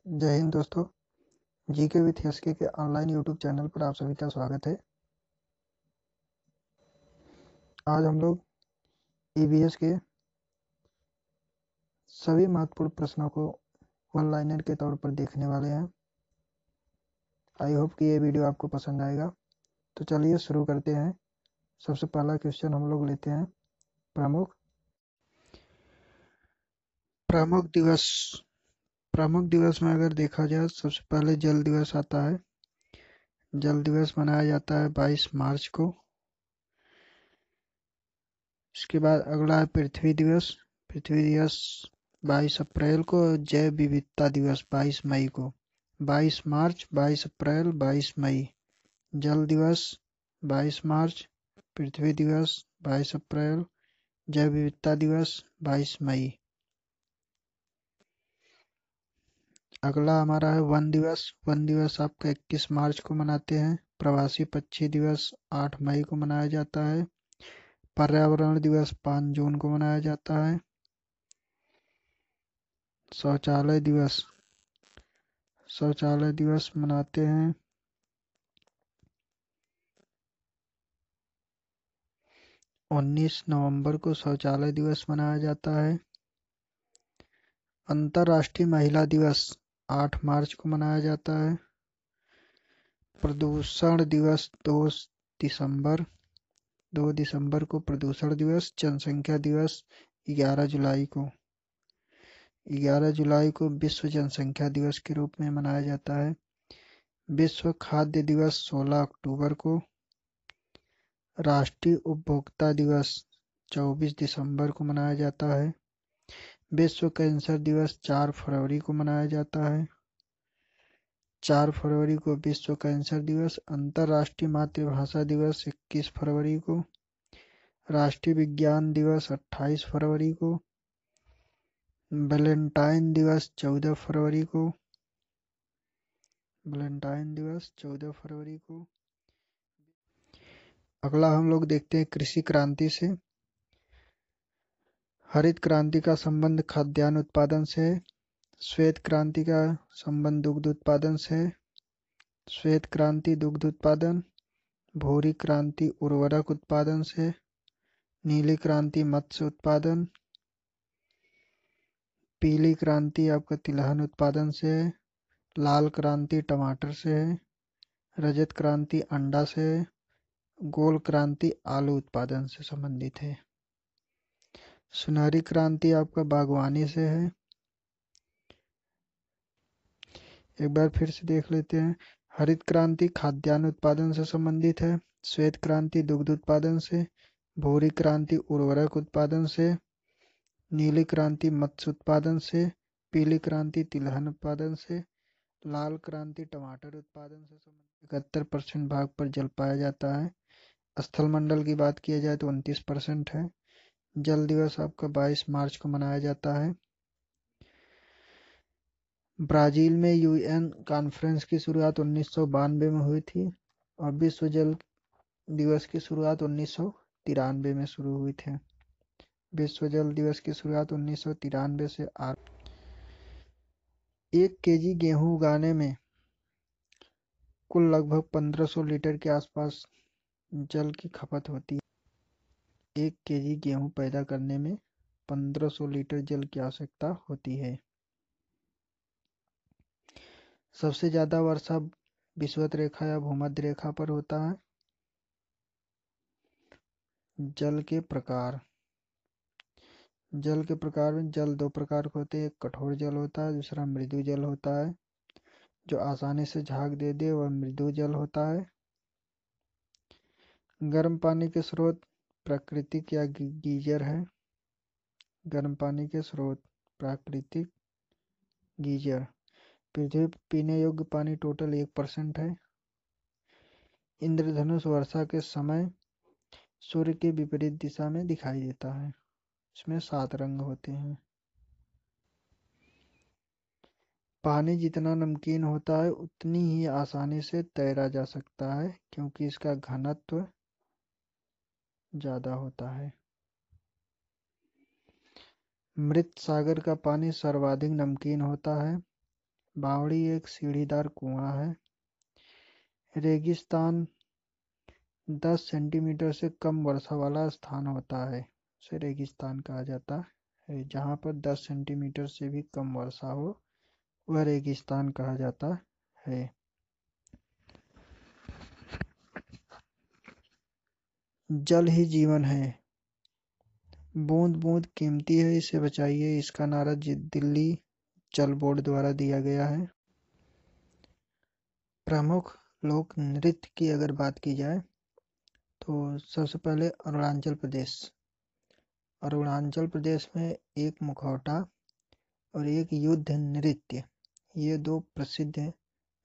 जय हिंद दोस्तों। GK with SK के ऑनलाइन यूट्यूब चैनल पर आप सभी का स्वागत है। आज हम लोग ईवीएस के सभी महत्वपूर्ण प्रश्नों को वन लाइनर के तौर पर देखने वाले हैं। आई होप कि ये वीडियो आपको पसंद आएगा। तो चलिए शुरू करते हैं। सबसे पहला क्वेश्चन हम लोग लेते हैं प्रमुख प्रमुख दिवस। प्रमुख दिवस में अगर देखा जाए सबसे पहले जल दिवस आता है। जल दिवस मनाया जाता है 22 मार्च को। इसके बाद अगला है पृथ्वी दिवस। पृथ्वी दिवस 22 अप्रैल को। जैव विविधता दिवस 22 मई को। 22 मार्च, 22 अप्रैल, 22 मई। जल दिवस 22 मार्च, पृथ्वी दिवस 22 अप्रैल, जैव विविधता दिवस 22 मई। अगला हमारा है वन दिवस। वन दिवस आपका 21 मार्च को मनाते हैं। प्रवासी पक्षी दिवस 8 मई को मनाया जाता है। पर्यावरण दिवस 5 जून को मनाया जाता है। शौचालय दिवस शौचालय दिवस मनाते हैं 19 नवंबर को। शौचालय दिवस मनाया जाता है। अंतर्राष्ट्रीय महिला दिवस 8 मार्च को मनाया जाता है। प्रदूषण दिवस 2 दिसंबर को प्रदूषण दिवस। जनसंख्या दिवस 11 जुलाई को। 11 जुलाई को विश्व जनसंख्या दिवस के रूप में मनाया जाता है। विश्व खाद्य दिवस 16 अक्टूबर को। राष्ट्रीय उपभोक्ता दिवस 24 दिसंबर को मनाया जाता है। विश्व कैंसर दिवस 4 फरवरी को मनाया जाता है। 4 फरवरी को विश्व कैंसर दिवस। अंतर्राष्ट्रीय मातृभाषा दिवस 21 फरवरी को। राष्ट्रीय विज्ञान दिवस 28 फरवरी को। वैलेंटाइन दिवस 14 फरवरी को। वैलेंटाइन दिवस 14 फरवरी को। अगला हम लोग देखते हैं कृषि क्रांति से। हरित क्रांति का संबंध खाद्यान्न उत्पादन से है। श्वेत क्रांति का संबंध दुग्ध उत्पादन से है। श्वेत क्रांति दुग्ध उत्पादन। भूरी क्रांति उर्वरक उत्पादन से। नीली क्रांति मत्स्य उत्पादन। पीली क्रांति आपका तिलहन उत्पादन से है। लाल क्रांति टमाटर से है। रजत क्रांति अंडा से है। गोल क्रांति आलू उत्पादन से संबंधित है। सुनहरी क्रांति आपका बागवानी से है। एक बार फिर से देख लेते हैं। हरित क्रांति खाद्यान्न उत्पादन से संबंधित है। श्वेत क्रांति दुग्ध उत्पादन से। भूरी क्रांति उर्वरक उत्पादन से। नीली क्रांति मत्स्य उत्पादन से। पीली क्रांति तिलहन उत्पादन से। लाल क्रांति टमाटर उत्पादन से संबंधित। 71% भाग पर जल पाया जाता है। स्थल मंडल की बात किया जाए तो 29% है। जल दिवस आपका 22 मार्च को मनाया जाता है। ब्राजील में यूएन कॉन्फ्रेंस की शुरुआत 1992 में हुई थी और विश्व जल दिवस की शुरुआत 1993 में शुरू हुई थी। विश्व जल दिवस की शुरुआत 1993 से 1 केजी गेहूं उगाने में कुल लगभग 1500 लीटर के आसपास जल की खपत होती है। 1 केजी गेहूं पैदा करने में 1500 लीटर जल की आवश्यकता होती है। सबसे ज्यादा वर्षा विषुवत रेखा या भूमध्य रेखा पर होता है। जल के प्रकार में जल 2 प्रकार के होते हैं। एक कठोर जल होता है, दूसरा मृदु जल होता है। जो आसानी से झाग दे दे वह मृदु जल होता है। गर्म पानी के स्रोत प्राकृतिक या गीजर है। गर्म पानी के स्रोत प्राकृतिक, गीजर। पृथ्वी पर पीने योग्य पानी टोटल 1% है। इंद्रधनुष वर्षा के समय सूर्य के विपरीत दिशा में दिखाई देता है। इसमें 7 रंग होते हैं। पानी जितना नमकीन होता है उतनी ही आसानी से तैरा जा सकता है क्योंकि इसका घनत्व ज्यादा होता है। मृत सागर का पानी सर्वाधिक नमकीन होता है। बावड़ी एक सीढ़ीदार कुआं है। रेगिस्तान 10 सेंटीमीटर से कम वर्षा वाला स्थान होता है, उसे रेगिस्तान कहा जाता है। जहाँ पर 10 सेंटीमीटर से भी कम वर्षा हो वह रेगिस्तान कहा जाता है। जल ही जीवन है, बूंद बूंद कीमती है, इसे बचाइए, इसका नारा दिल्ली जल बोर्ड द्वारा दिया गया है। प्रमुख लोक नृत्य की अगर बात की जाए तो सबसे पहले अरुणाचल प्रदेश। अरुणाचल प्रदेश में एक मुखौटा और एक युद्ध नृत्य, ये दो प्रसिद्ध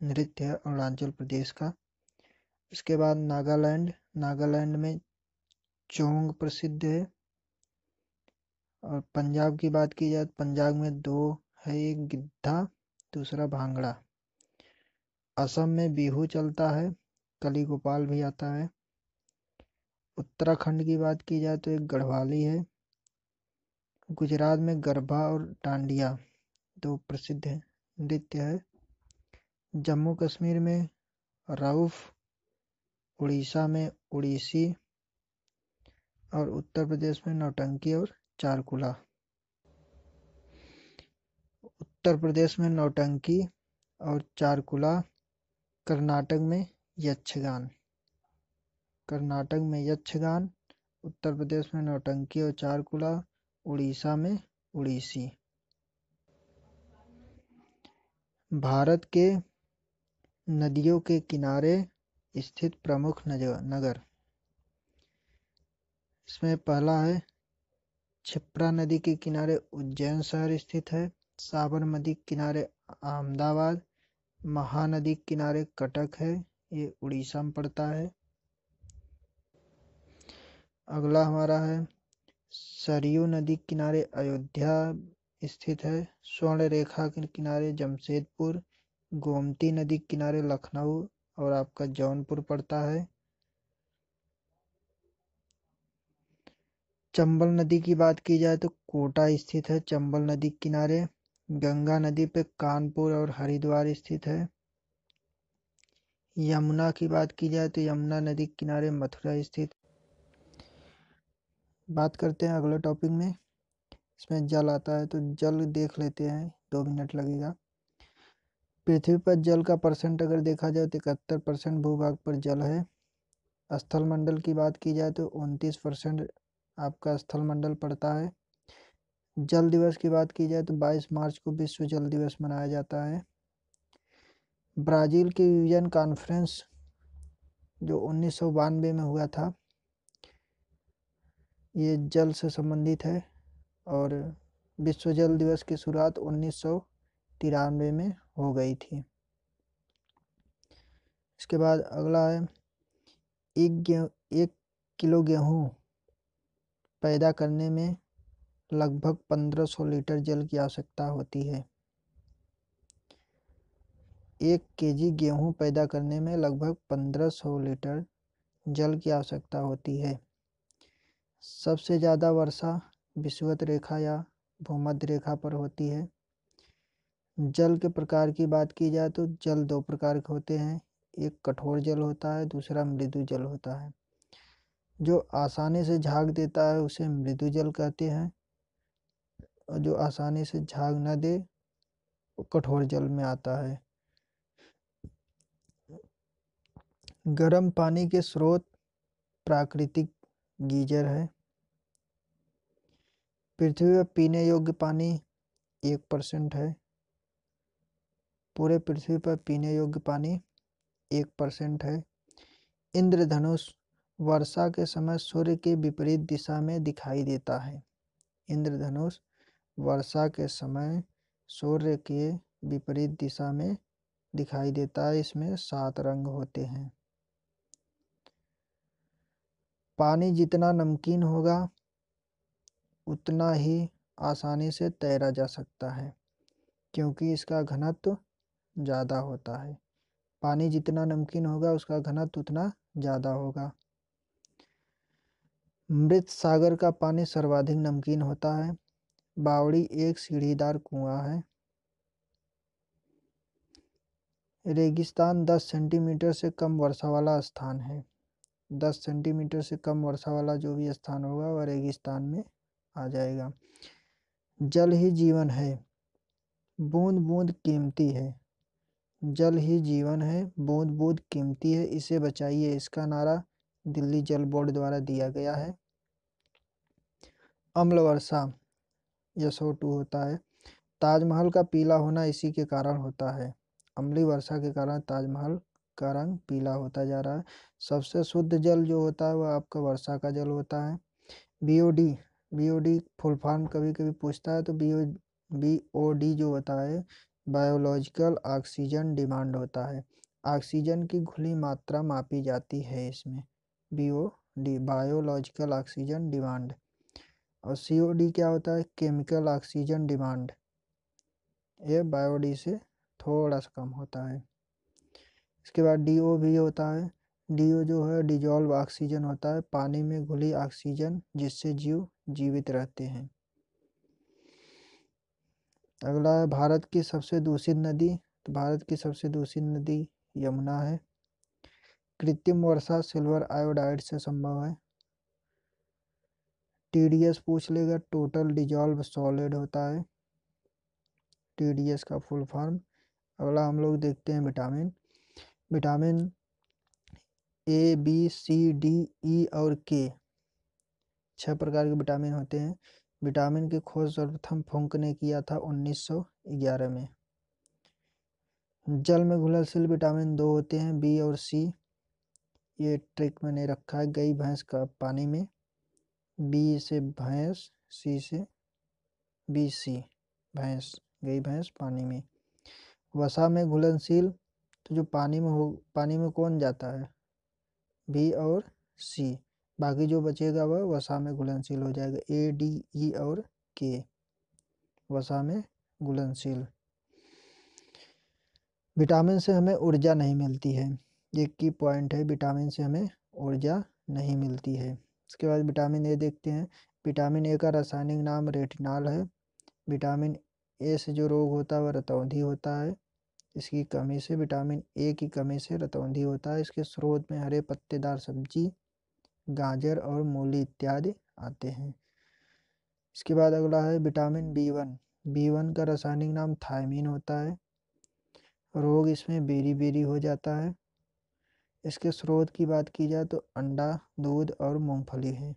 नृत्य है अरुणाचल प्रदेश का। इसके बाद नागालैंड, नागालैंड में चोंग प्रसिद्ध है। और पंजाब की बात की जाए तो पंजाब में दो है, एक गिद्धा, दूसरा भांगड़ा। असम में बिहू चलता है, कली गोपाल भी आता है। उत्तराखंड की बात की जाए तो एक गढ़वाली है। गुजरात में गरबा और डांडिया दो प्रसिद्ध नृत्य है। जम्मू कश्मीर में रऊफ, उड़ीसा में उड़ीसी और उत्तर प्रदेश में नौटंकी और चारकुला। उत्तर प्रदेश में नौटंकी और चारकुला। कर्नाटक में यक्षगान, कर्नाटक में यक्षगान, उत्तर प्रदेश में नौटंकी और चारकुला, उड़ीसा में उड़ीसी। भारत के नदियों के किनारे स्थित प्रमुख नगर, इसमें पहला है क्षिप्रा नदी के किनारे उज्जैन शहर स्थित है। साबरमती के किनारे अहमदाबाद, महानदी के किनारे कटक है, ये उड़ीसा में पड़ता है। अगला हमारा है सरयू नदी के किनारे अयोध्या स्थित है। स्वर्ण रेखा के किनारे जमशेदपुर, गोमती नदी के किनारे लखनऊ और आपका जौनपुर पड़ता है। चंबल नदी की बात की जाए तो कोटा स्थित है चंबल नदी के किनारे। गंगा नदी पे कानपुर और हरिद्वार स्थित है। यमुना की बात की जाए तो यमुना नदी के किनारे मथुरा स्थित। बात करते हैं अगले टॉपिक में, इसमें जल आता है तो जल देख लेते हैं, 2 मिनट लगेगा। पृथ्वी पर जल का परसेंट अगर देखा जाए तो 71% भूभाग पर जल है। स्थल मंडल की बात की जाए तो 29% आपका स्थल मंडल पड़ता है। जल दिवस की बात की जाए तो 22 मार्च को विश्व जल दिवस मनाया जाता है। ब्राजील की विजन कॉन्फ्रेंस जो 1992 में हुआ था, ये जल से संबंधित है और विश्व जल दिवस की शुरुआत 1993 में हो गई थी। इसके बाद अगला है 1 किलो गेहूँ पैदा करने में लगभग 1500 लीटर जल की आवश्यकता होती है। 1 केजी गेहूँ पैदा करने में लगभग 1500 लीटर जल की आवश्यकता होती है। सबसे ज़्यादा वर्षा विषुवत रेखा या भूमध्य रेखा पर होती है। जल के प्रकार की बात की जाए तो जल 2 प्रकार के होते हैं, एक कठोर जल होता है, दूसरा मृदु जल होता है। जो आसानी से झाग देता है उसे मृदु जल कहते हैं और जो आसानी से झाग न दे वो कठोर जल में आता है। गर्म पानी के स्रोत प्राकृतिक गीजर है। पृथ्वी पर पीने योग्य पानी 1% है। पूरे पृथ्वी पर पीने योग्य पानी 1% है। इंद्रधनुष वर्षा के समय सूर्य के विपरीत दिशा में दिखाई देता है। इंद्रधनुष वर्षा के समय सूर्य के विपरीत दिशा में दिखाई देता है। इसमें 7 रंग होते हैं। पानी जितना नमकीन होगा उतना ही आसानी से तैरा जा सकता है, क्योंकि इसका घनत्व ज़्यादा होता है। पानी जितना नमकीन होगा उसका घनत्व उतना ज़्यादा होगा। मृत सागर का पानी सर्वाधिक नमकीन होता है। बावड़ी एक सीढ़ीदार कुआं है। रेगिस्तान 10 सेंटीमीटर से कम वर्षा वाला स्थान है। 10 सेंटीमीटर से कम वर्षा वाला जो भी स्थान होगा वह रेगिस्तान में आ जाएगा। जल ही जीवन है, बूंद बूंद कीमती है। जल ही जीवन है, बूंद बूंद कीमती है, इसे बचाइए, इसका नारा दिल्ली जल बोर्ड द्वारा दिया गया है। अम्ल वर्षा SO2 होता है। ताजमहल का पीला होना इसी के कारण होता है। अम्लीय वर्षा के कारण ताजमहल का रंग पीला होता जा रहा है। सबसे शुद्ध जल जो होता है वह आपका वर्षा का जल होता है। BOD, BOD फुल फॉर्म कभी कभी पूछता है, तो BOD जो होता है बायोलॉजिकल ऑक्सीजन डिमांड होता है। ऑक्सीजन की खुली मात्रा मापी जाती है इसमें। BOD biological oxygen demand. और COD क्या होता है? Chemical oxygen demand. ये BOD से थोड़ा सा कम होता है। इसके बाद DO भी होता है। DO जो है डिजॉल्व ऑक्सीजन होता है, पानी में घुली ऑक्सीजन जिससे जीव जीवित रहते हैं। अगला है भारत की सबसे दूषित नदी। तो भारत की सबसे दूषित नदी यमुना है। कृत्रिम वर्षा सिल्वर आयोडाइड से संभव है। TDS पूछ लेगा, टोटल डिजॉल्व सॉलिड होता है TDS का फुल फॉर्म। अगला हम लोग देखते हैं vitamin. Vitamin A, B, C, D, E और K 6 प्रकार के विटामिन होते हैं। विटामिन की खोज सर्वप्रथम फुंक ने किया था 1911 में। जल में घुलनशील विटामिन 2 होते हैं, B और C। ये ट्रिक मैंने रखा है। गई भैंस का पानी में, B से भैंस, C से BC भैंस, गई भैंस पानी में। वसा में घुलनशील, तो जो पानी में हो, पानी में कौन जाता है? B और C। बाकी जो बचेगा वह वसा में घुलनशील हो जाएगा। A, D, E और K वसा में घुलनशील। विटामिन से हमें ऊर्जा नहीं मिलती है, एक की पॉइंट है, विटामिन से हमें ऊर्जा नहीं मिलती है। इसके बाद विटामिन ए देखते हैं। विटामिन ए का रासायनिक नाम रेटिनॉल है। विटामिन ए से जो रोग होता है वह रतौंधी होता है। इसकी कमी से, विटामिन ए की कमी से रतौंधी होता है। इसके स्रोत में हरे पत्तेदार सब्जी, गाजर और मूली इत्यादि आते हैं। इसके बाद अगला है विटामिन B1। B1 का रासायनिक नाम थायमीन होता है। रोग इसमें बेरी बेरी हो जाता है। इसके स्रोत की बात की जाए तो अंडा, दूध और मूंगफली है,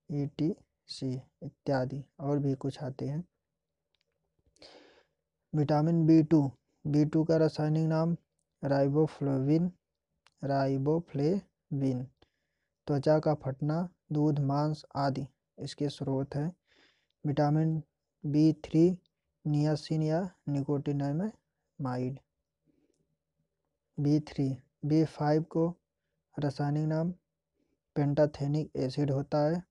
ETC इत्यादि और भी कुछ आते हैं। Vitamin B2। B2 का रासायनिक नाम राइबोफ्लेविन, राइबोफ्लेविन। त्वचा का फटना, दूध, मांस आदि इसके स्रोत हैं। विटामिन B3 नियासिन या निकोटिनामाइड। B3। B5 को रासायनिक नाम पेंटाथेनिक एसिड होता है।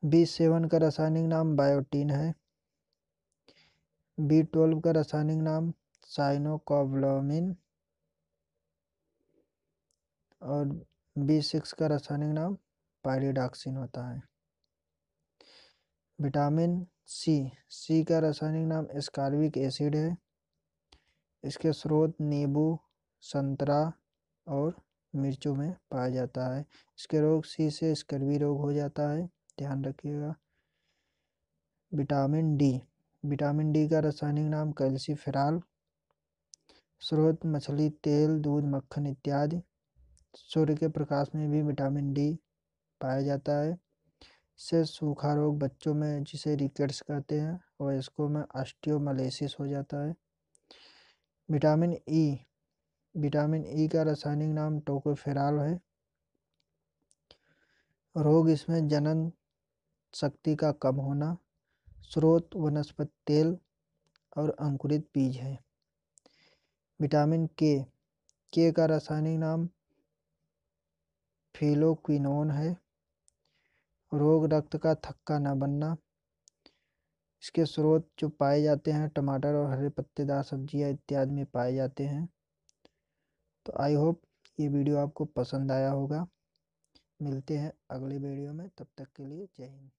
B7 का रासायनिक नाम बायोटीन है। B12 का रासायनिक नाम साइनोकोबालामिन और B6 का रासायनिक नाम पायरिडॉक्सिन होता है। विटामिन C का रासायनिक नाम एस्कॉर्बिक एसिड है। इसके स्रोत नींबू, संतरा और मिर्चों में पाया जाता है। इसके रोग C से स्कर्वी रोग हो जाता है, ध्यान रखिएगा। Vitamin D। विटामिन D का रासायनिक नाम कैल्सीफेरॉल। स्रोत मछली, तेल, दूध, मक्खन इत्यादि। सूर्य के प्रकाश में भी विटामिन D पाया जाता है। इससे सूखा रोग बच्चों में, जिसे रिकेट्स कहते हैं, वयस्कों में ऑस्टियोमालाइसिस हो जाता है। Vitamin E। विटामिन E का रासायनिक नाम टोकोफेरॉल है। रोग इसमें जनन शक्ति का कम होना। स्रोत वनस्पति तेल और अंकुरित बीज है। विटामिन K का रासायनिक नाम फिलोक्विनोन है। रोग रक्त का थक्का न बनना। इसके स्रोत जो पाए जाते हैं टमाटर और हरे पत्तेदार सब्जियां इत्यादि में पाए जाते हैं। तो आई होप ये वीडियो आपको पसंद आया होगा। मिलते हैं अगले वीडियो में, तब तक के लिए जय हिंद।